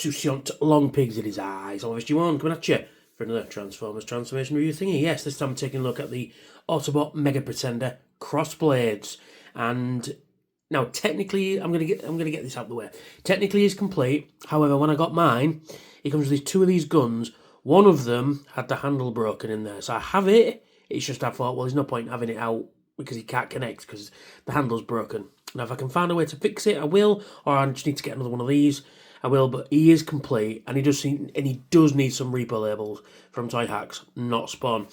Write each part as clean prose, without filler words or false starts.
insouciant long pigs in his eyes. Obviously, one coming at you for another Transformers transformation review thingy. Yes, this time I'm taking a look at the Autobot Mega Pretender Crossblades, and now technically I'm gonna get this out of the way. Technically, it's complete. However, when I got mine, it comes with two of these guns. One of them had the handle broken in there, so I have it. It's just I thought, well, there's no point having it out because it can't connect because the handle's broken. Now, if I can find a way to fix it, I will, or I just need to get another one of these, I will. But he is complete, and he does need some repo labels from Toy Hacks, not Spawn.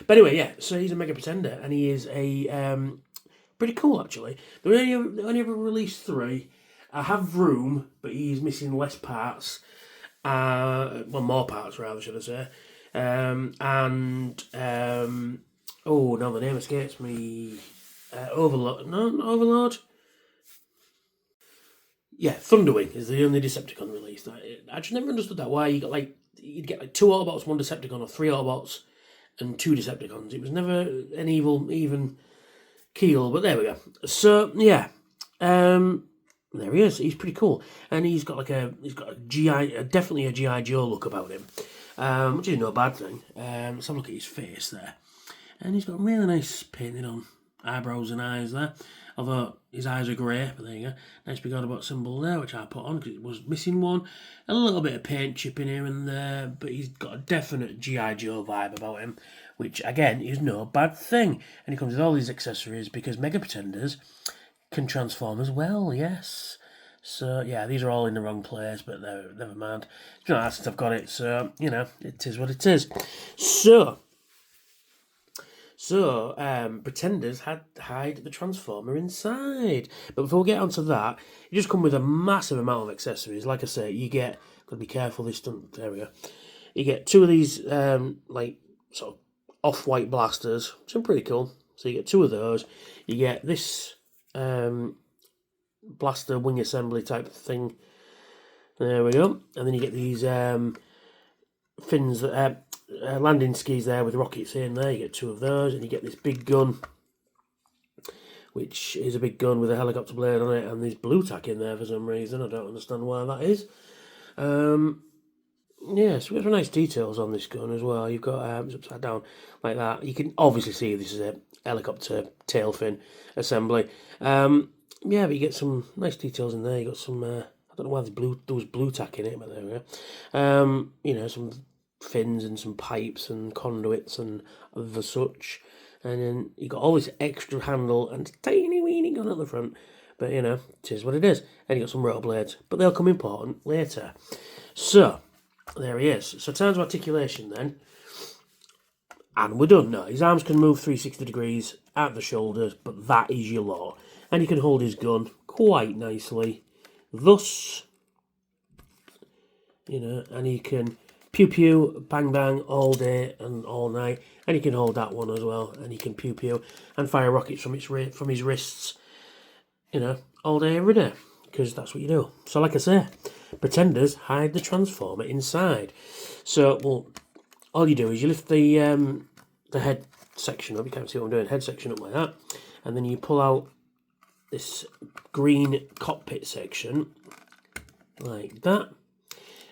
But anyway, yeah. So he's a Mega Pretender, and he is a pretty cool actually. They only ever released 3. I have room, but he's missing less parts. Well, more parts rather, should I say? Oh, now the name escapes me. Overlord. No, not Overlord. Yeah, Thunderwing is the only Decepticon released. I just never understood that. Why you'd get 2 Autobots, 1 Decepticon, or 3 Autobots and 2 Decepticons. It was never an even keel, but there we go. So yeah, there he is. He's pretty cool, and he's got definitely a GI Joe look about him, which is no bad thing. Let's have a look at his face there, and he's got really nice painting on eyebrows and eyes there. Although his eyes are grey, but there you go. Nice big Autobot symbol there, which I put on because it was missing one. A little bit of paint chipping here and there, but he's got a definite G.I. Joe vibe about him, which, again, is no bad thing. And he comes with all these accessories because Mega Pretenders can transform as well, yes. So, yeah, these are all in the wrong place, but never mind. It's not since I've got it, so, it is what it is. So, Pretenders hide the Transformer inside. But before we get onto that, you just come with a massive amount of accessories. Like I say, you get, gotta be careful, this stunt, there we go. You get 2 of these, sort of off-white blasters, which are pretty cool. So you get 2 of those. You get this, blaster wing assembly type thing. There we go. And then you get these, fins that, landing skis there with rockets in there. You get 2 of those, and you get this big gun, which is a big gun with a helicopter blade on it, and there's blue tack in there for some reason. I don't understand why that is. Yeah, so we have some nice details on this gun as well. You've got it's upside down like that. You can obviously see this is a helicopter tail fin assembly. Yeah, but you get some nice details in there. You got some I don't know why there was blue tack in it, but there we go. Some fins and some pipes and conduits and the such, and then you got all this extra handle and tiny weeny gun at the front, but it is what it is. And you got some rotor blades, but they'll come important later. So there he is. So terms of articulation then, and we're done now. His arms can move 360 degrees at the shoulders, but that is your law, and he can hold his gun quite nicely, thus, and he can pew pew, bang bang all day and all night, and he can hold that one as well, and he can pew pew and fire rockets from his wrists, all day every day, because that's what you do. So like I say, Pretenders hide the Transformer inside. So all you do is you lift the head section up. You can't see what I'm doing. Head section up like that, and then you pull out this green cockpit section like that.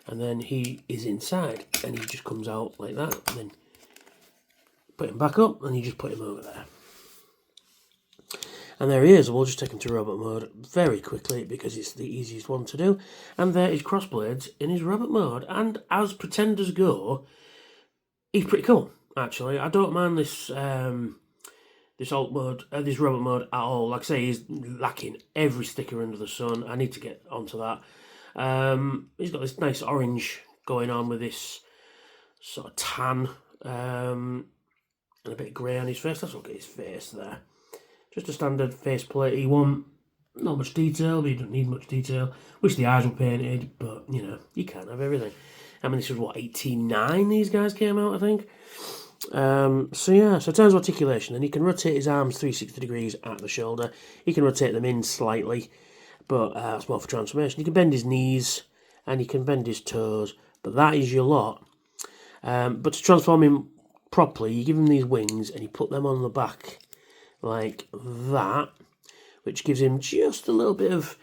And then he is inside, and he just comes out like that, and then put him back up, and you just put him over there. And there he is. We'll just take him to robot mode very quickly, because it's the easiest one to do. And there is Crossblades in his robot mode. And as Pretenders go, he's pretty cool, actually. I don't mind this this robot mode at all. Like I say, he's lacking every sticker under the sun. I need to get onto that. He's got this nice orange going on with this sort of tan and a bit of grey on his face. Let's look at his face there. Just a standard faceplate. He won't, not much detail, but he doesn't need much detail. Wish the eyes were painted, but you can't have everything. I mean, this was what, 1889 these guys came out, I think. So in terms of articulation, and he can rotate his arms 360 degrees at the shoulder. He can rotate them in slightly, but that's more for transformation. You can bend his knees and you can bend his toes, but that is your lot. But to transform him properly, you give him these wings and you put them on the back like that, which gives him just a little bit of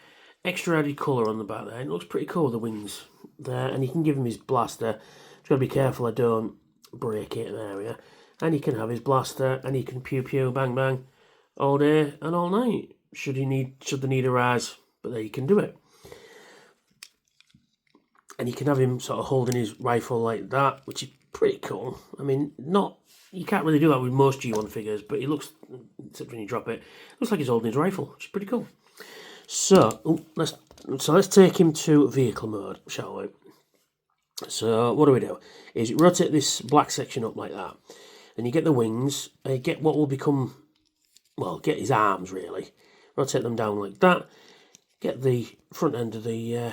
extra added colour on the back there. It looks pretty cool, the wings there. And you can give him his blaster. Just got to be careful I don't break it there, yeah. And he can have his blaster, and he can pew pew bang bang all day and all night. Should the need arise, but there you can do it. And you can have him sort of holding his rifle like that, which is pretty cool. I mean, you can't really do that with most G1 figures, but it looks, except when you drop it, looks like he's holding his rifle, which is pretty cool. So let's take him to vehicle mode, shall we? So what do? Is rotate this black section up like that. Then you get the wings, get what will become, well, get his arms really. Rotate them down like that. Get the front end of the,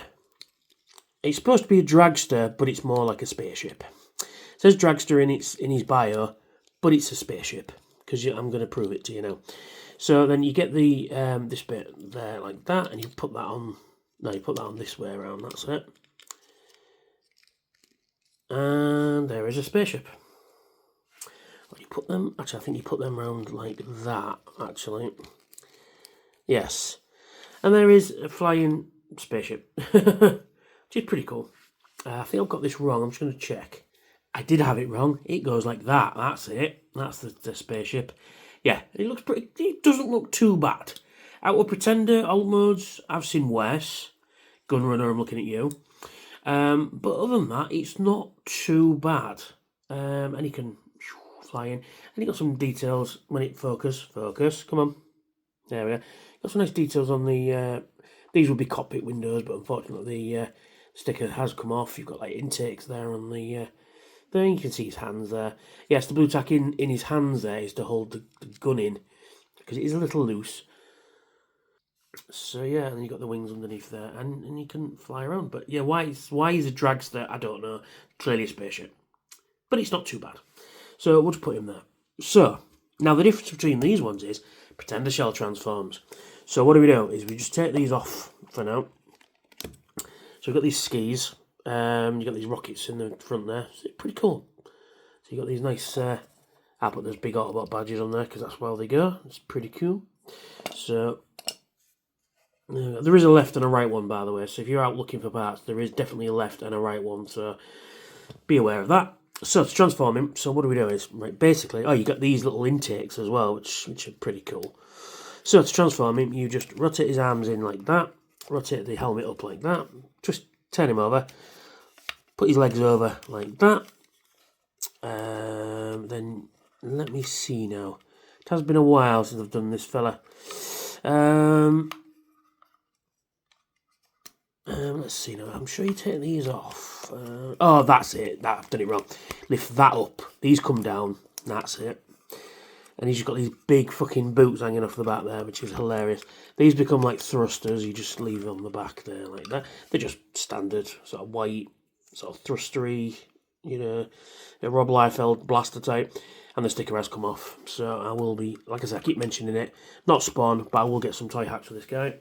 it's supposed to be a dragster, but it's more like a spaceship. It says dragster in his bio, but it's a spaceship, because I'm going to prove it to you now. So then you get the this bit there like that, and you put that on, no, you put that on this way around, that's it. And there is a spaceship. You put them, actually I think you put them around like that, actually. Yes. And there is a flying spaceship, which is pretty cool. I think I've got this wrong, I'm just going to check. I did have it wrong, it goes like that, that's it. That's the spaceship. Yeah, it looks pretty, it doesn't look too bad. Out of Pretender, alt modes, I've seen worse. Gunrunner, I'm looking at you. But other than that, it's not too bad. And he can fly in. And he got some details when it focus, come on. There we go. Got some nice details on the, these would be cockpit windows, but unfortunately the sticker has come off. You've got like intakes there on the thing. You can see his hands there. Yes, the blue tack in his hands there is to hold the gun in, because it is a little loose. So yeah, and then you got the wings underneath there, and you can fly around. But yeah, why he's a dragster, I don't know. Clearly a spaceship, but it's not too bad. So we'll just put him there. So now the difference between these ones is Pretender shell transforms. So what do? Is we just take these off for now. So we've got these skis. You got these rockets in the front there. So it's pretty cool. So you got these nice. I'll put those big Autobot badges on there because that's where they go. It's pretty cool. So. There is a left and a right one, by the way, so if you're out looking for parts, there is definitely a left and a right one, so be aware of that. So to transform him, so what do is, right, basically, you got these little intakes as well, which are pretty cool. So to transform him, you just rotate his arms in like that, rotate the helmet up like that, just turn him over, put his legs over like that, then let me see now. It has been a while since I've done this fella. Let's see now. I'm sure you take these off. Oh, that's it. I've done it wrong. Lift that up. These come down. That's it. And he's just got these big fucking boots hanging off the back there, which is hilarious. These become like thrusters. You just leave them on the back there like that. They're just standard, sort of white, sort of thrustery, you know, a Rob Liefeld blaster type. And the sticker has come off. So I will be, like I said, I keep mentioning it. Not Spawn, but I will get some toy hats for this guy.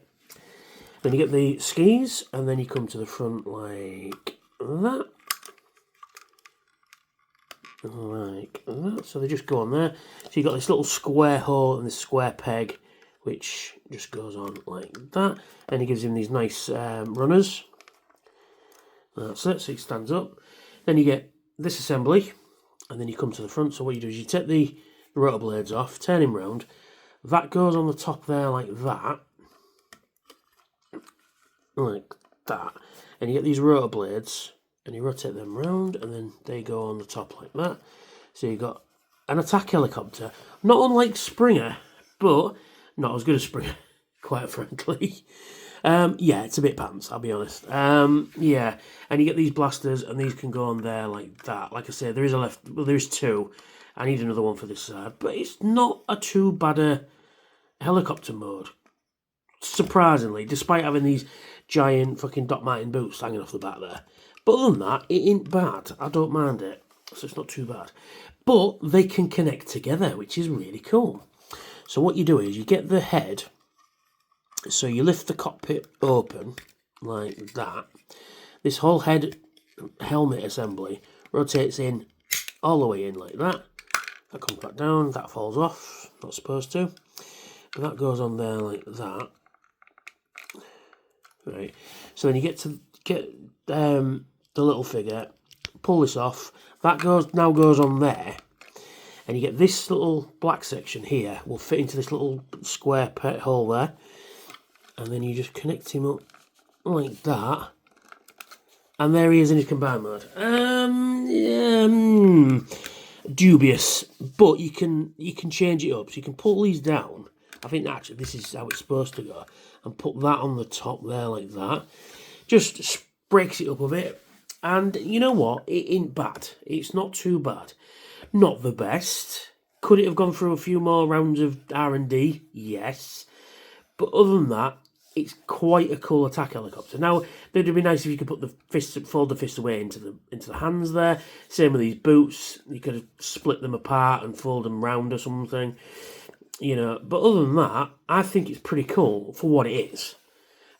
Then you get the skis, and then you come to the front like that. Like that. So they just go on there. So you've got this little square hole and this square peg, which just goes on like that. And he gives him these nice runners. That's it, so he stands up. Then you get this assembly, and then you come to the front. So what you do is you take the rotor blades off, turn him round. That goes on the top there like that. Like that, and you get these rotor blades and you rotate them round, and then they go on the top like that. So you've got an attack helicopter, not unlike Springer, but not as good as Springer, quite frankly. Yeah, it's a bit pants, I'll be honest. Yeah, and you get these blasters, and these can go on there like that. Like I say, there is a left, well, there's two. I need another one for this side, but it's not a too bad a helicopter mode. Surprisingly, despite having these giant fucking Doc Martin boots hanging off the back there. But other than that, it ain't bad. I don't mind it. So it's not too bad. But they can connect together, which is really cool. So what you do is you get the head. So you lift the cockpit open like that. This whole head helmet assembly rotates in all the way in like that. That comes back down. That falls off. Not supposed to. But that goes on there like that. right? So then you get the little figure, pull this off. That now goes on there, and you get this little black section here. Will fit into this little square pet hole there, and then you just connect him up like that. And there he is in his combined mode. Dubious, but you can change it up. So you can pull these down. I think actually this is how it's supposed to go, and put that on the top there like that. Just breaks it up a bit, and you know what? It ain't bad. It's not too bad. Not the best. Could it have gone through a few more rounds of R&D? Yes, but other than that, it's quite a cool attack helicopter. Now, it'd be nice if you could put fold the fist away into the hands there. Same with these boots. You could have split them apart and fold them round or something. You know, but other than that, I think it's pretty cool for what it is.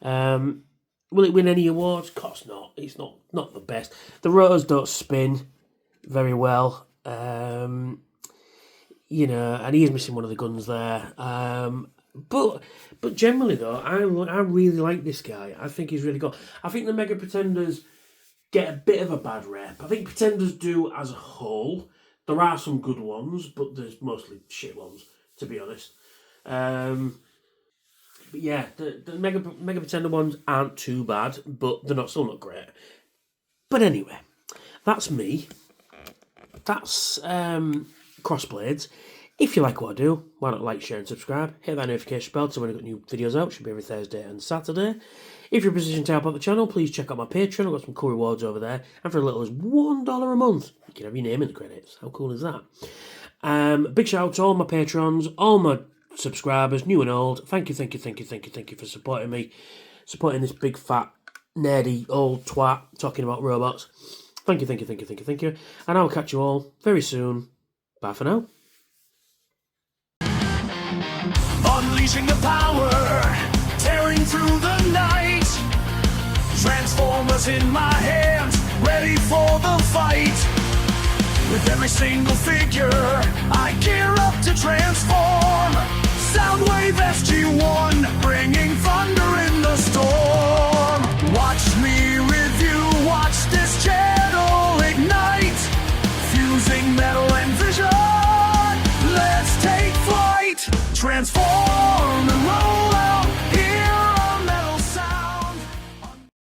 Will it win any awards? Of course not. It's not the best. The rotors don't spin very well. You know, and he is missing one of the guns there. But generally though, I really like this guy. I think he's really good. I think the Mega Pretenders get a bit of a bad rep. I think Pretenders do as a whole. There are some good ones, but there's mostly shit ones, to be honest. But yeah, the Mega Pretender ones aren't too bad, but they're still not great. But anyway, that's me. That's Crossblades. If you like what I do, why not like, share and subscribe? Hit that notification bell so when I've got new videos out. Should be every Thursday and Saturday. If you're in a position to help out the channel, please check out my Patreon. I've got some cool rewards over there. And for as little as $1 a month, you can have your name in the credits. How cool is that? Big shout out to all my patrons, all my subscribers, new and old. Thank you for supporting me. Supporting this big, fat, nerdy, old twat talking about robots. Thank you. And I'll catch you all very soon. Bye for now. Unleashing the power, tearing through the night. Transformers in my hands, ready for the fight. With every single figure, I gear up to transform. Soundwave SG-1, bringing thunder in the storm. Watch me review, watch this channel ignite. Fusing metal and vision, let's take flight. Transform!